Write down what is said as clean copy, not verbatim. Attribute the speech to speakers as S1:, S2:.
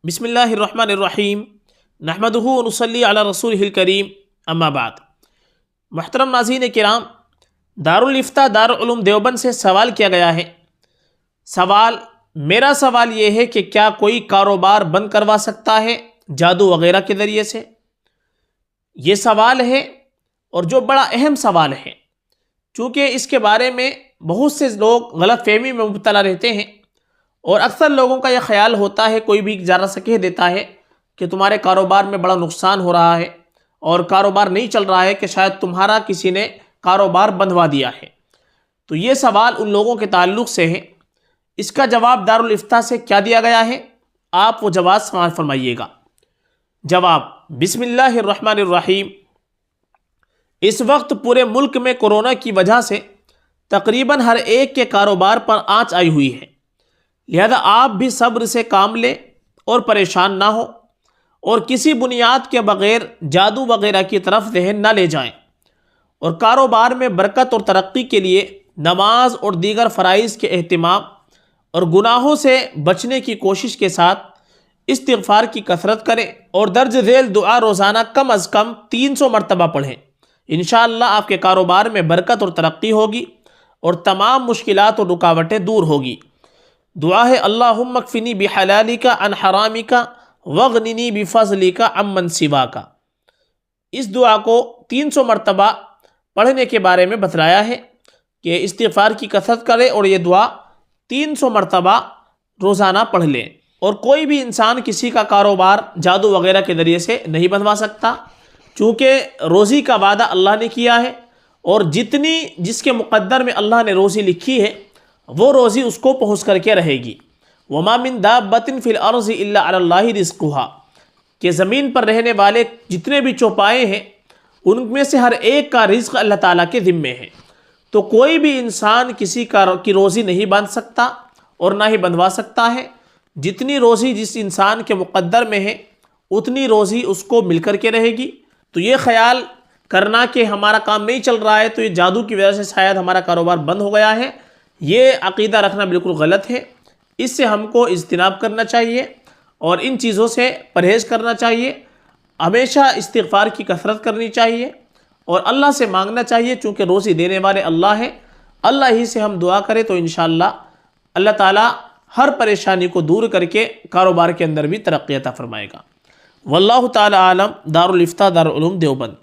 S1: بسم اللہ الرحمن الرحیم نحمدہ ونصلی علی رسولہ الکریم اما بعد۔ محترم ناظرین کرام، دارالفتہ دارالعلوم دیوبند سے سوال کیا گیا ہے۔ میرا سوال یہ ہے کہ کیا کوئی کاروبار بند کروا سکتا ہے جادو وغیرہ کے ذریعے سے؟ یہ سوال ہے اور جو بڑا اہم سوال ہے، چونکہ اس کے بارے میں بہت سے لوگ غلط فہمی میں مبتلا رہتے ہیں، اور اکثر لوگوں کا یہ خیال ہوتا ہے، کوئی بھی ذرا سا کہہ دیتا ہے کہ تمہارے کاروبار میں بڑا نقصان ہو رہا ہے اور کاروبار نہیں چل رہا ہے، کہ شاید تمہارا کسی نے کاروبار بندھوا دیا ہے۔ تو یہ سوال ان لوگوں کے تعلق سے ہے۔ اس کا جواب دارالفتہ سے کیا دیا گیا ہے، آپ وہ جواب سماعت فرمائیے گا۔ جواب: بسم اللہ الرحمن الرحیم۔ اس وقت پورے ملک میں کورونا کی وجہ سے تقریباً ہر ایک کے کاروبار پر آنچ آئی ہوئی ہے، لہذا آپ بھی صبر سے کام لیں اور پریشان نہ ہو، اور کسی بنیاد کے بغیر جادو وغیرہ کی طرف ذہن نہ لے جائیں، اور کاروبار میں برکت اور ترقی کے لیے نماز اور دیگر فرائض کے اہتمام اور گناہوں سے بچنے کی کوشش کے ساتھ استغفار کی کثرت کریں، اور درج ذیل دعا روزانہ کم از کم 300 مرتبہ پڑھیں۔ انشاءاللہ آپ کے کاروبار میں برکت اور ترقی ہوگی اور تمام مشکلات اور رکاوٹیں دور ہوگی۔ دعا ہے: اللہم اکفنی بحلالک عن حرامک واغننی بفضلک عمن سواک۔ اس دعا کو 300 مرتبہ پڑھنے کے بارے میں بتلایا ہے کہ استغفار کی کثرت کرے اور یہ دعا 300 مرتبہ روزانہ پڑھ لیں۔ اور کوئی بھی انسان کسی کا کاروبار جادو وغیرہ کے ذریعے سے نہیں بندھوا سکتا، چونکہ روزی کا وعدہ اللہ نے کیا ہے، اور جس کے مقدر میں اللہ نے روزی لکھی ہے وہ روزی اس کو پہنچ کر کے رہے گی۔ وَمَا مِن دَابَّةٍ فِي الْأَرْضِ إِلَّا عَلَى اللَّهِ رِزْقُهَا، کہ زمین پر رہنے والے جتنے بھی چوپائے ہیں ان میں سے ہر ایک کا رزق اللہ تعالیٰ کے ذمے ہے۔ تو کوئی بھی انسان کسی کی روزی نہیں باندھ سکتا اور نہ ہی بندھوا سکتا ہے۔ جتنی روزی جس انسان کے مقدر میں ہے اتنی روزی اس کو مل کر کے رہے گی۔ تو یہ خیال کرنا کہ ہمارا کام نہیں چل رہا ہے تو یہ جادو کی وجہ سے شاید ہمارا کاروبار بند ہو گیا ہے، یہ عقیدہ رکھنا بالکل غلط ہے۔ اس سے ہم کو اجتناب کرنا چاہیے اور ان چیزوں سے پرہیز کرنا چاہیے۔ ہمیشہ استغفار کی کثرت کرنی چاہیے اور اللہ سے مانگنا چاہیے، چونکہ روزی دینے والے اللہ ہیں۔ اللہ ہی سے ہم دعا کریں تو انشاءاللہ اللہ تعالیٰ ہر پریشانی کو دور کر کے کاروبار کے اندر بھی ترقی عطا فرمائے گا۔ واللہ تعالی عالم۔ دارالفتہ دارالعلوم دیوبند۔